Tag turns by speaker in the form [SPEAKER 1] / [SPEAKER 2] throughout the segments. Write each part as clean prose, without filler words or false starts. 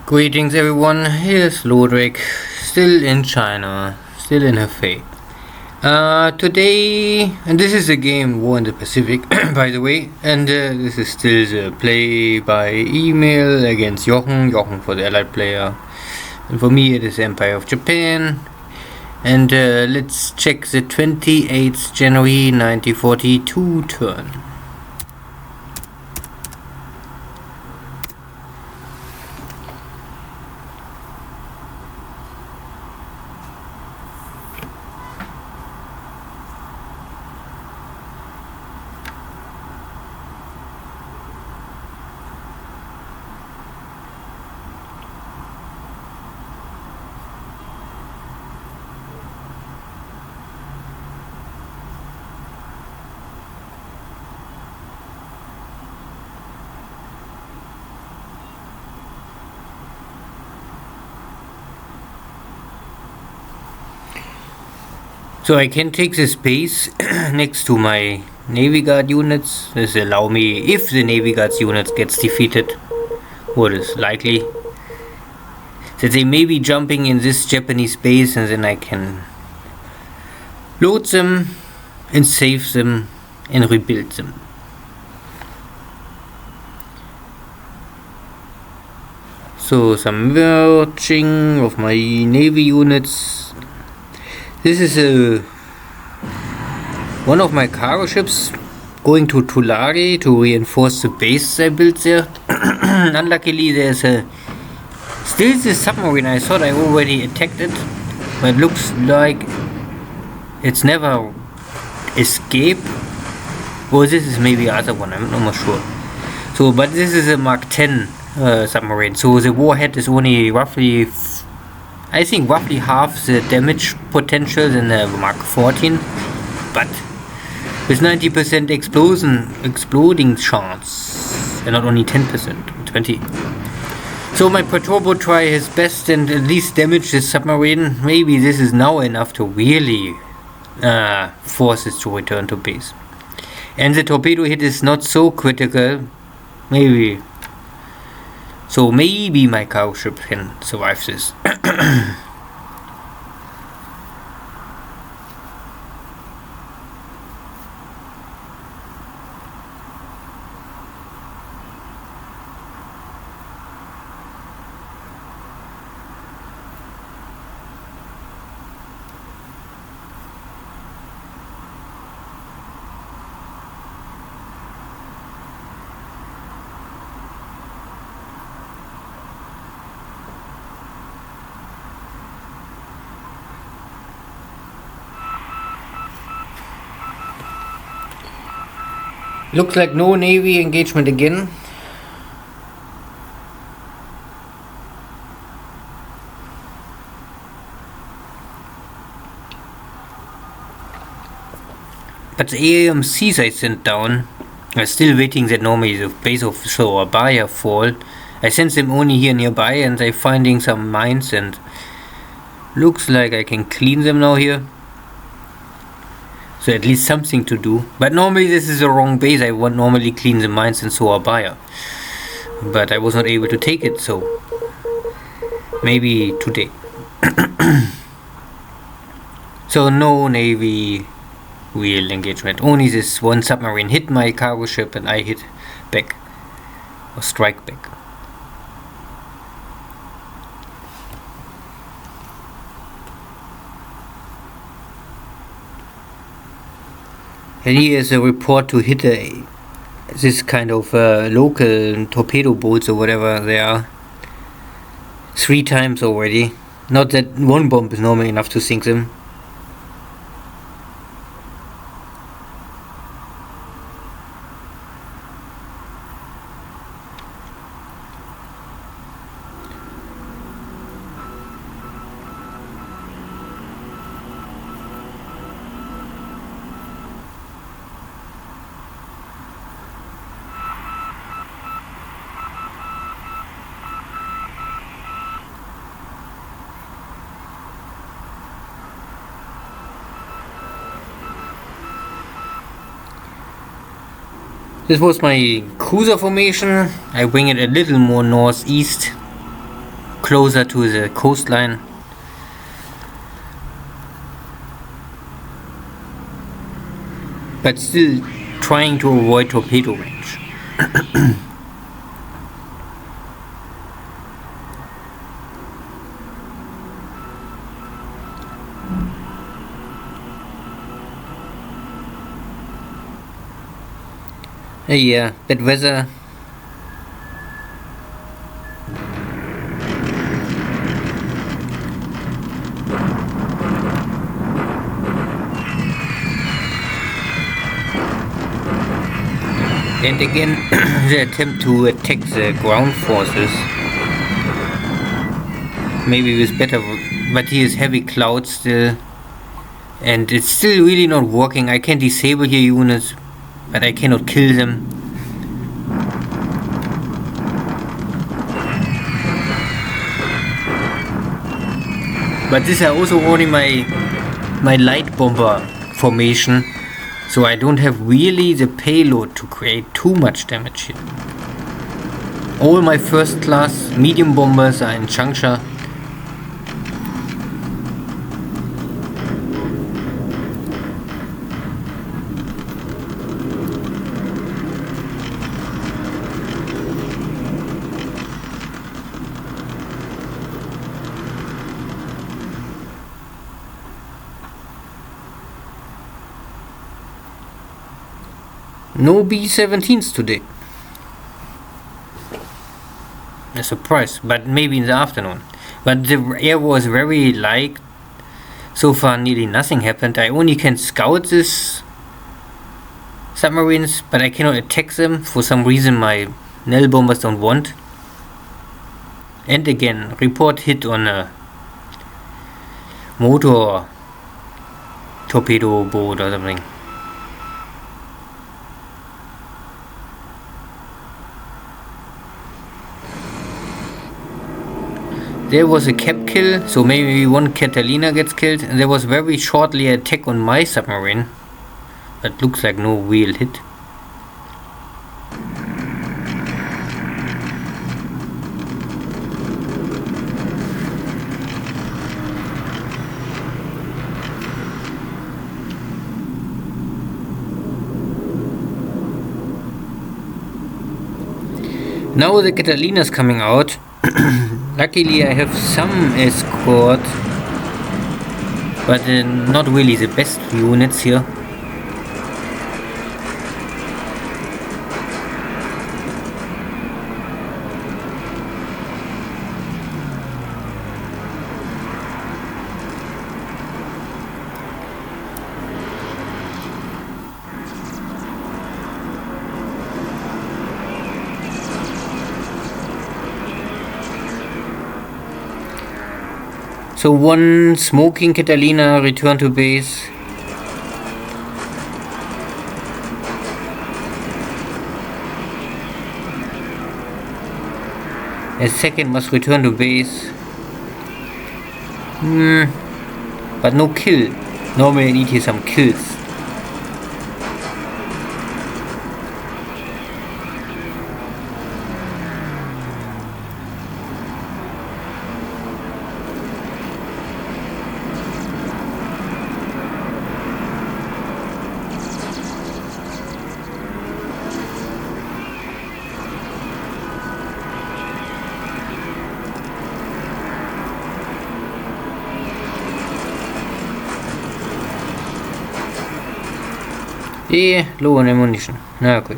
[SPEAKER 1] Greetings everyone, here's Lodrik, still in China, still in Hefei. Today, and this is a game War in the Pacific, by the way, and this is still the play by email against Jochen for the allied player, and for me it is Empire of Japan, and let's check the 28th January 1942 turn. So I can take the space next to my Navy Guard units. This allow me, if the Navy Guards units gets defeated, what is likely, that they may be jumping in this Japanese base, and then I can load them and save them and rebuild them. So some merging of my Navy units. This is one of my cargo ships going to Tulare to reinforce the base I built there. Unluckily, there's still this submarine. I thought I already attacked it, but it looks like it's never escaped. Or this is maybe other one, I'm not sure. So, but this is a Mark 10 submarine, so the warhead is only roughly half the damage potential than the Mark 14, but with 90% exploding chance, and not only 10%, 20. So my patrol boat try his best and at least damage this submarine. Maybe this is now enough to really force it to return to base. And the torpedo hit is not so critical, maybe. So maybe my cargo ship can survive this. Looks like no Navy engagement again. But the AMCs I sent down are still waiting that normally the base officer or buyer fall. I sent them only here nearby, and they're finding some mines, and looks like I can clean them now here. So at least something to do. But normally this is the wrong base. I would normally clean the mines in Surabaya. But I was not able to take it, so maybe today. So no Navy real engagement. Only this one submarine hit my cargo ship and I hit back. Or strike back. And here is a report to hit this kind of local torpedo boats or whatever they are 3 times already. Not that one bomb is normally enough to sink them. This was my cruiser formation. I bring it a little more northeast closer to the coastline. But still trying to avoid torpedo range. Yeah, bad weather. And again, the attempt to attack the ground forces. Maybe with better, but here is heavy clouds still. And it's still really not working. I can disable here units, but I cannot kill them. But these are also only my light bomber formation, so I don't have really the payload to create too much damage here. All my first class medium bombers are in Changsha. No B-17s today. A surprise, but maybe in the afternoon. But the air was very light. So far nearly nothing happened. I only can scout these submarines, but I cannot attack them. For some reason my Nell bombers don't want. And again, report hit on a motor torpedo boat or something. There was a cap kill, so maybe one Catalina gets killed, and there was very shortly an attack on my submarine, but looks like no real hit. Now the Catalina's coming out. Luckily I have some escort, but not really the best units here. So one smoking Catalina returned to base. A second must return to base. But no kill. Normally I need here some kills. Yeah, low on ammunition. Okay.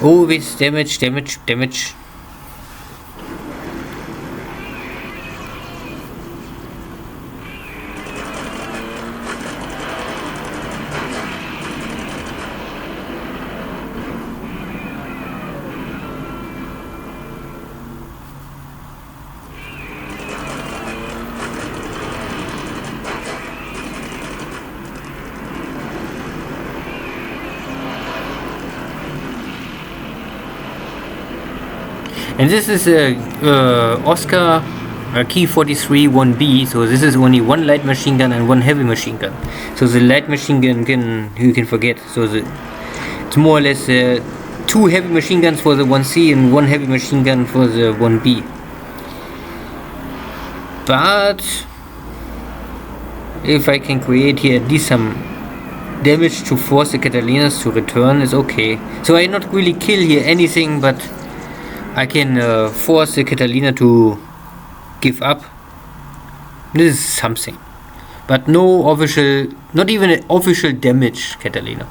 [SPEAKER 1] Oh, it's damage. And this is a Oscar Key 43 1B, so this is only one light machine gun and one heavy machine gun. So the light machine gun you can forget. So It's more or less 2 heavy machine guns for the 1C and 1 heavy machine gun for the 1B. But if I can create here at least some damage to force the Catalinas to return, is okay. So I not really kill here anything, but I can force the Catalina to give up. This is something. But no official, not even an official damage Catalina.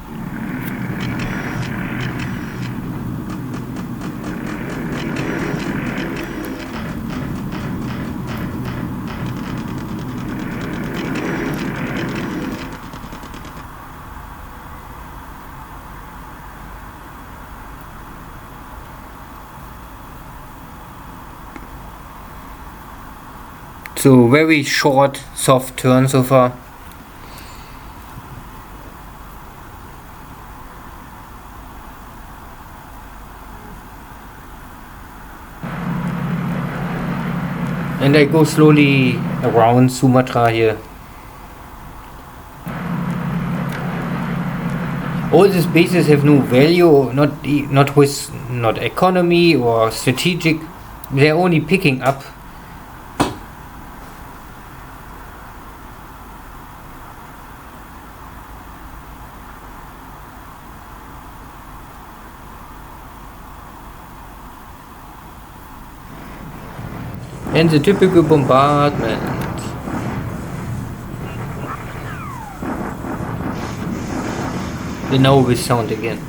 [SPEAKER 1] So very short, soft turn so far. And I go slowly around Sumatra here. All these bases have no value, not economy or strategic. They're only picking up. And the typical bombardment. And now we sound again.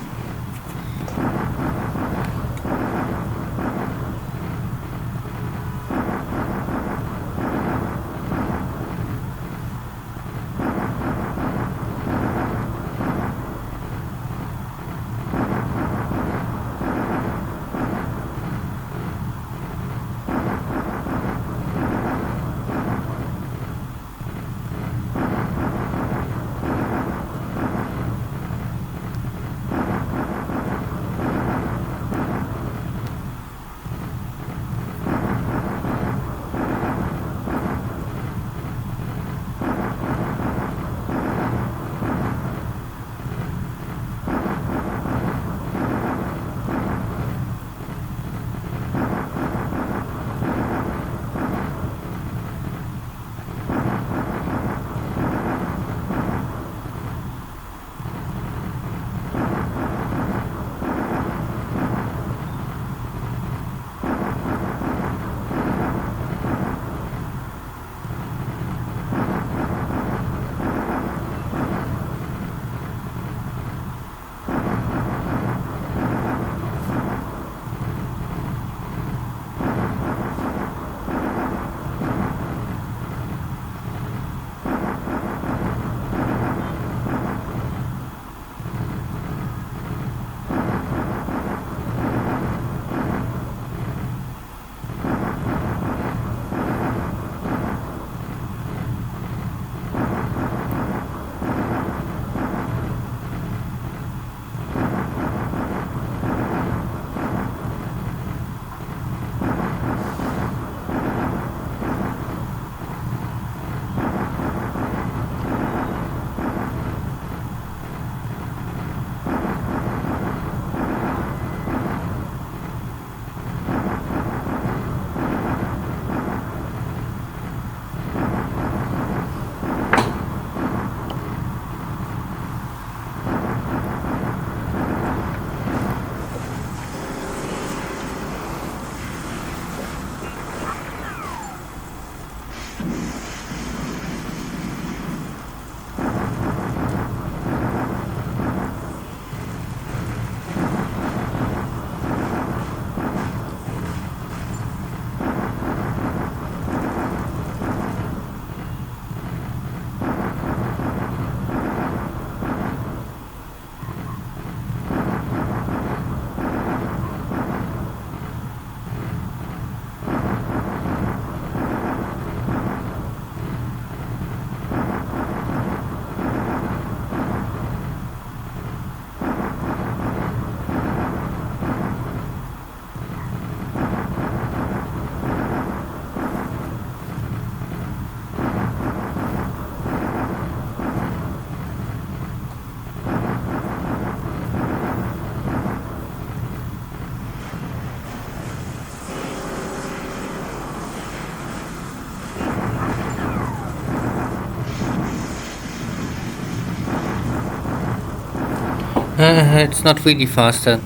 [SPEAKER 1] It's not really faster.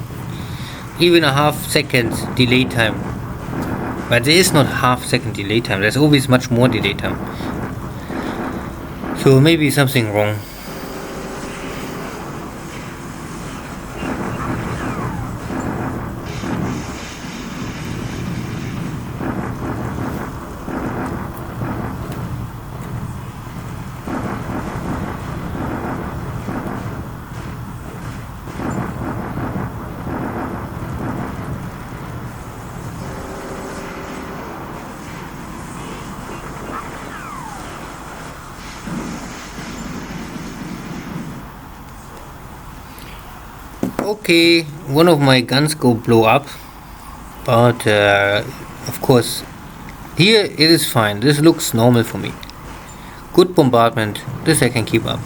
[SPEAKER 1] Even a half-second delay time. But there is not half-second delay time. There's always much more delay time. So maybe something wrong. Okay, one of my guns go blow up, but of course, here it is fine. This looks normal for me. Good bombardment. This I can keep up.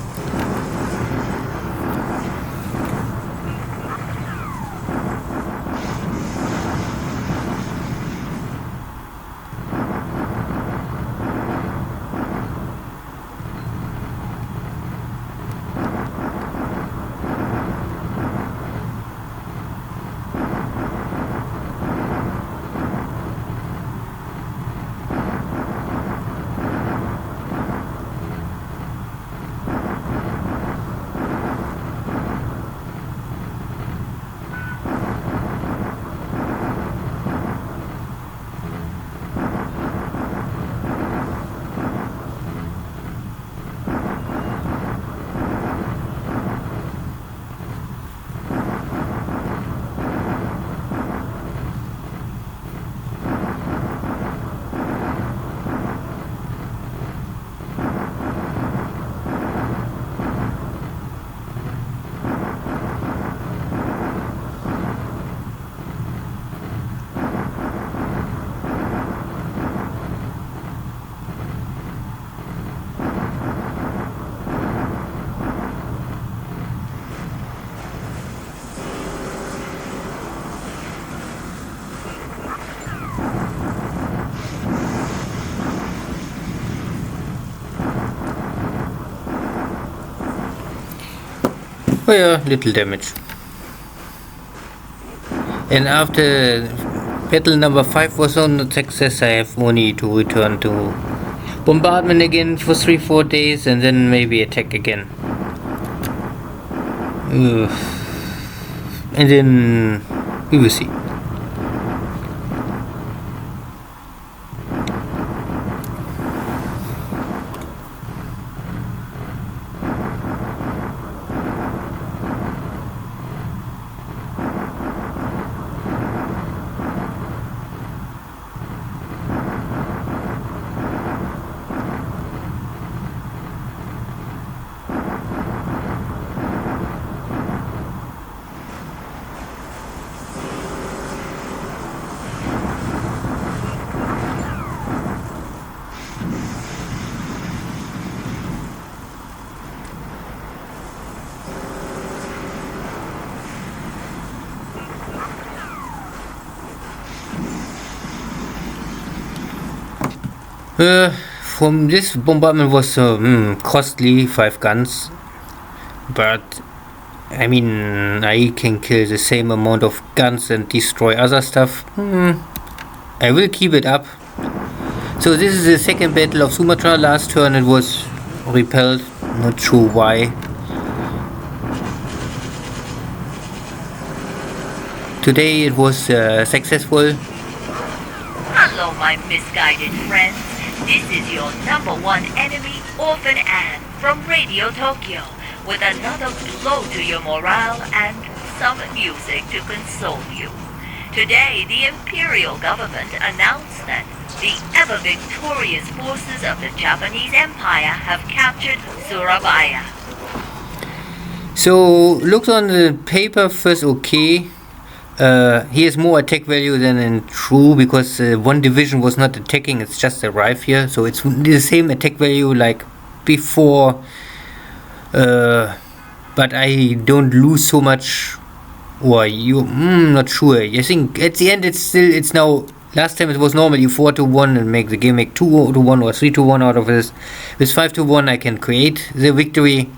[SPEAKER 1] Oh yeah, little damage. And after battle number 5 was not a success, I have only to return to bombardment again for 3-4 days and then maybe attack again. And then we will see. From this bombardment was costly, 5 guns, but I mean I can kill the same amount of guns and destroy other stuff. I will keep it up. So this is the second battle of Sumatra. Last turn it was repelled, not sure why. Today it was successful.
[SPEAKER 2] Hello, my misguided friends. This is your number 1 enemy, Orphan Anne, from Radio Tokyo, with another blow to your morale and some music to console you. Today, the imperial government announced that the ever-victorious forces of the Japanese Empire have captured Surabaya.
[SPEAKER 1] So, looks on the paper first okay. He has more attack value than in True, because one division was not attacking, it's just arrived here, so it's the same attack value like before, but I don't lose so much, or you, not sure. I think at the end it's now, last time it was normally 4-1 and make the game make 2-1 or 3-1 out of this. With 5-1 I can create the victory,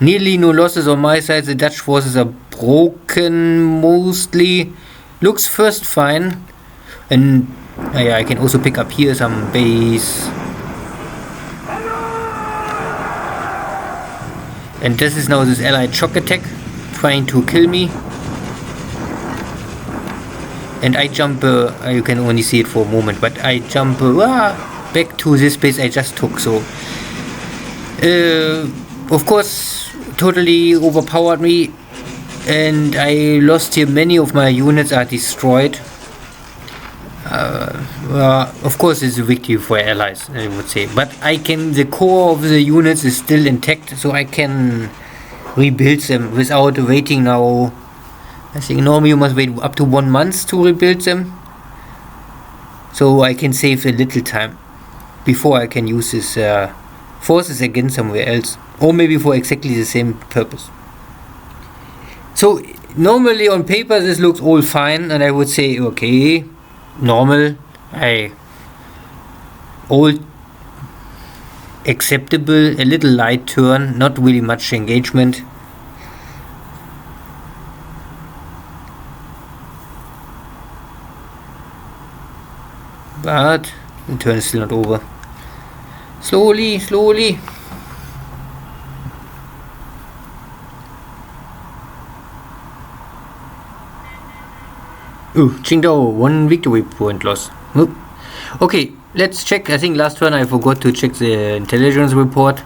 [SPEAKER 1] Nearly no losses on my side. The Dutch forces are broken mostly. Looks first fine. And yeah, I can also pick up here some base. And this is now this allied shock attack trying to kill me. And I jump, you can only see it for a moment, but I jump back to this base I just took. So, of course, totally overpowered me. And I lost here, many of my units are destroyed. Of course it's a victory for allies, I would say, but the core of the units is still intact, so I can rebuild them without waiting now. I think normally you must wait up to 1 month to rebuild them, so I can save a little time before I can use this forces again somewhere else, or maybe for exactly the same purpose. So normally on paper this looks all fine, and I would say okay, normal, all acceptable, a little light turn, not really much engagement. But the turn is still not over. Slowly. Qingdao, 1 victory point loss. Okay, let's check. I think last turn I forgot to check the intelligence report.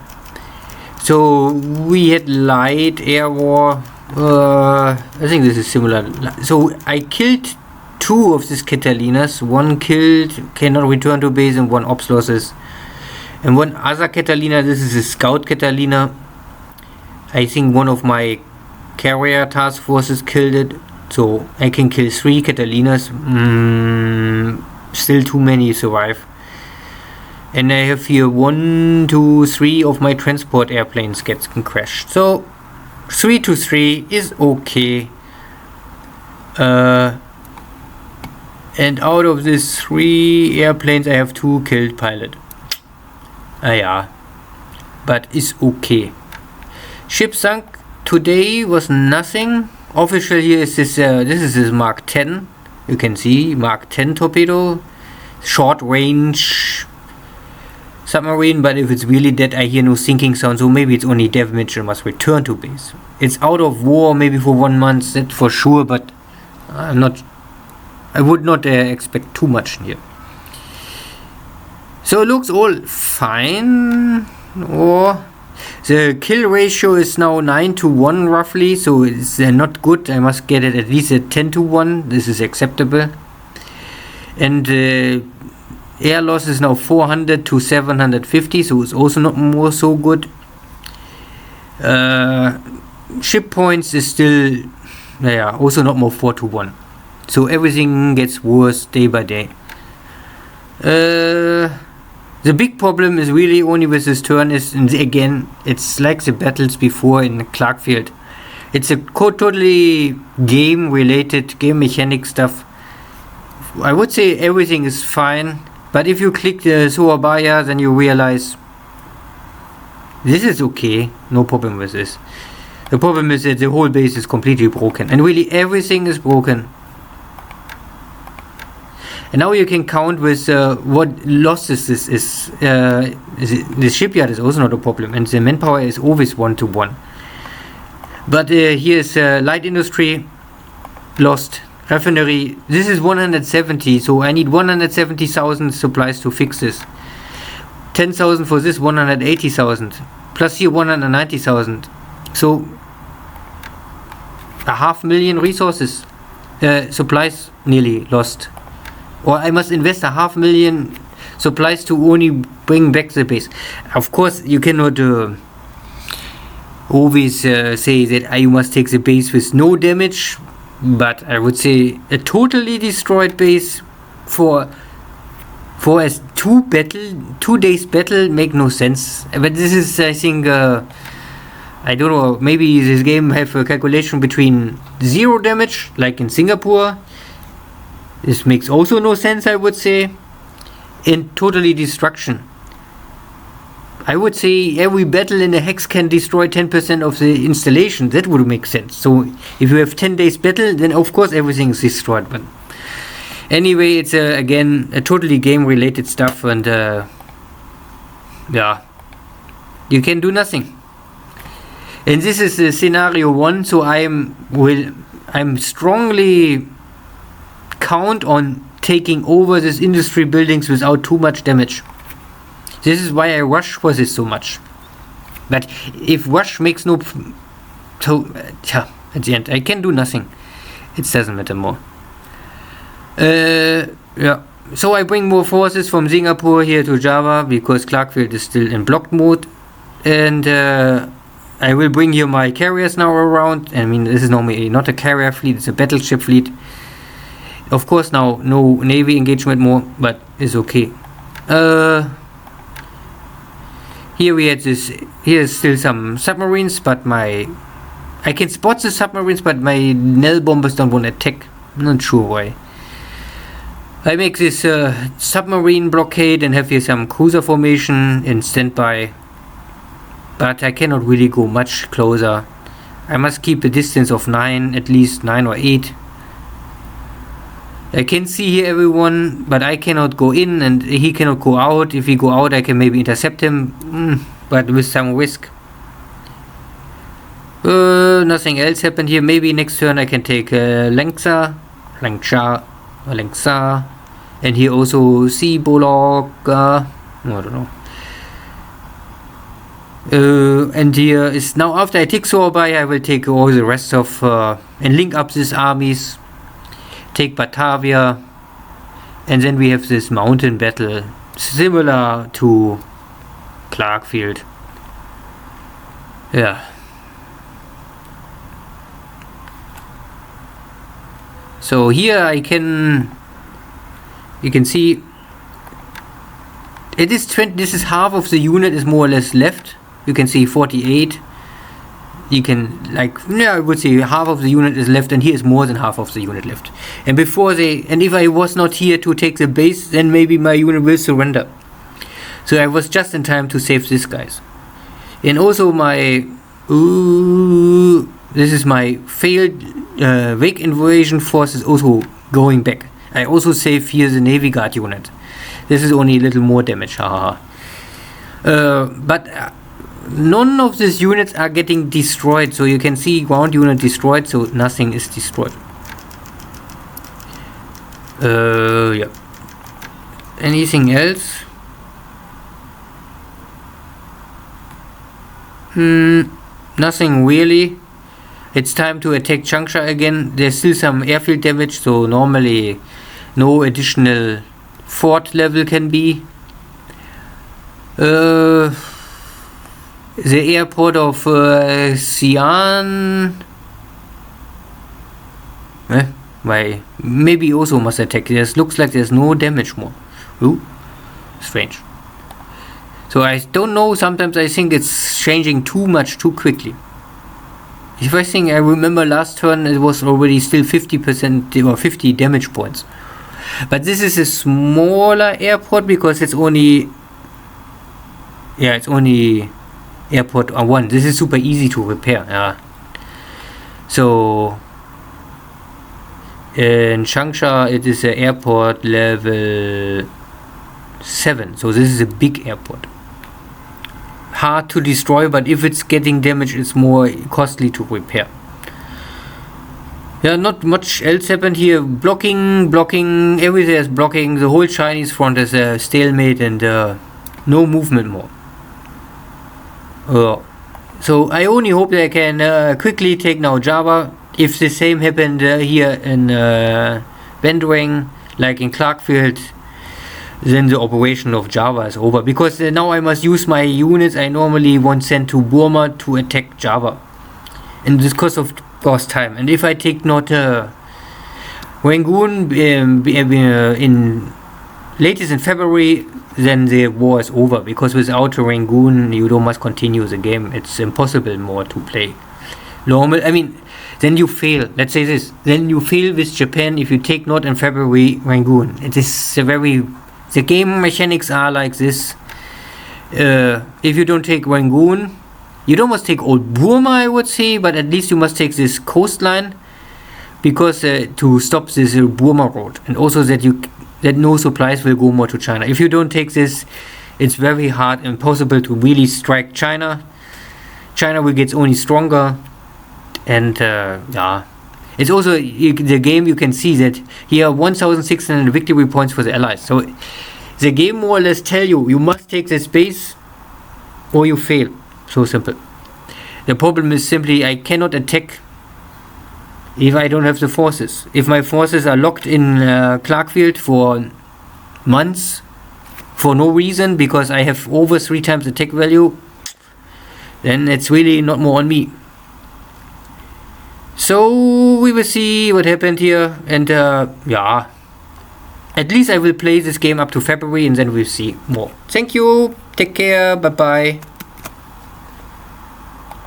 [SPEAKER 1] So we had light air war. I think this is similar. So I killed 2 of these Catalinas. 1 killed, cannot return to base, and 1 ops losses. And 1 other Catalina, this is a scout Catalina. I think one of my carrier task forces killed it. So I can kill 3 Catalinas. Still too many survive. And I have here 1, 2, 3 of my transport airplanes getting crashed. So 3 to 3 is okay. And out of these 3 airplanes, I have 2 killed pilot. Yeah, but it's okay. Ship sunk today was nothing. Official here is this. This is this Mark 10. You can see Mark 10 torpedo, short range submarine. But if it's really dead, I hear no sinking sound. So maybe it's only damage and must return to base. It's out of war, maybe for 1 month, that for sure. But I would not expect too much here. So it looks all fine. The kill ratio is now 9 to 1 roughly, so it's not good. I must get it at least at 10 to 1. This is acceptable. And air loss is now 400 to 750, so it's also not more so good. Ship points is still also not more 4 to 1. So everything gets worse day by day. The big problem is really only with this turn is, and again, it's like the battles before in Clarkfield. It's a totally game related, game mechanic stuff. I would say everything is fine, but if you click the Surabaya, then you realize this is okay, no problem with this. The problem is that the whole base is completely broken, and really everything is broken. And now you can count with what losses this is. The shipyard is also not a problem, and the manpower is always 1 to 1. But here's light industry lost. Refinery, this is 170, so I need 170,000 supplies to fix this. 10,000 for this, 180,000. Plus here 190,000. So 500,000 resources, supplies nearly lost. Or I must invest 500,000 supplies to only bring back the base. Of course, you cannot always say that you must take the base with no damage, but I would say a totally destroyed base for a 2 days battle make no sense. But this is, I think, I don't know, maybe this game have a calculation between 0 damage, like in Singapore. This makes also no sense, I would say. And totally destruction. I would say every battle in a hex can destroy 10% of the installation. That would make sense. So if you have 10 days battle, then of course everything is destroyed. But anyway, it's again a totally game related stuff, and yeah, you can do nothing. And this is scenario 1, so I'm strongly count on taking over these industry buildings without too much damage. This is why I rush for this so much. But if rush makes no... at the end, I can do nothing. It doesn't matter more. Yeah. So I bring more forces from Singapore here to Java, because Clarkfield is still in blocked mode. And I will bring here my carriers now around. I mean, this is normally not a carrier fleet, it's a battleship fleet. Of course now, no Navy engagement more, but it's okay. Here we had this. Here's still some submarines, but I can spot the submarines, but my Nell bombers don't want to attack. I'm not sure why. I make this submarine blockade and have here some cruiser formation in standby, but I cannot really go much closer. I must keep a distance of 9, at least 9 or 8. I can see here everyone, but I cannot go in and he cannot go out. If he go out, I can maybe intercept him, but with some risk. Nothing else happened here. Maybe next turn I can take Langsa, and here also Sea Bullock. I don't know. And here is now, after I take Sorbay, I will take all the rest of and link up these armies. Take Batavia, and then we have this mountain battle similar to Clarkfield. Yeah. So here you can see it is 20. This is half of the unit is more or less left. You can see 48. You can, I would say half of the unit is left, and here is more than half of the unit left. And if I was not here to take the base, then maybe my unit will surrender. So I was just in time to save these guys. And also this is my failed Wake invasion force is also going back. I also save here the Navy Guard unit. This is only a little more damage, haha. But none of these units are getting destroyed, so you can see ground unit destroyed, so nothing is destroyed. Yeah. Anything else? Nothing really. It's time to attack Changsha again. There's still some airfield damage, so normally no additional fort level can be. The airport of Xi'an. Maybe also must attack. Looks like there's no damage more. Ooh, strange. So I don't know. Sometimes I think it's changing too much too quickly. If I think I remember last turn, it was already still 50% or 50 damage points. But this is a smaller airport because it's only. Yeah, it's only. Airport 1. This is super easy to repair. Yeah. So in Changsha it is a airport level 7. So this is a big airport. Hard to destroy, but if it's getting damaged, it's more costly to repair. Yeah, not much else happened here. Blocking. Everything is blocking. The whole Chinese front is a stalemate and no movement more. So I only hope that I can quickly take now Java. If the same happened here in Benduang, like in Clarkfield, then the operation of Java is over. Because now I must use my units I normally want sent to Burma to attack Java. And this cost of course time. And if I take not Rangoon in latest in February, then the war is over, because without Rangoon you don't must continue the game. It's impossible more to play normal. I mean, then you fail. Let's say this. Then you fail with Japan if you take not in February Rangoon. It is the game mechanics are like this. If you don't take Rangoon, you don't must take Old Burma, I would say, but at least you must take this coastline, because to stop this Burma road, and also that no supplies will go more to China. If you don't take this, it's very hard, impossible to really strike China. China will get only stronger, and yeah. It's also the game, you can see that here 1,600 victory points for the Allies. So the game more or less tell you, you must take this base or you fail. So simple. The problem is simply I cannot attack if I don't have the forces. If my forces are locked in Clarkfield for months for no reason, because I have over 3 times attack value, then it's really not more on me. So we will see what happened here, and yeah, at least I will play this game up to February, and then we'll see more. Thank you, take care, bye bye.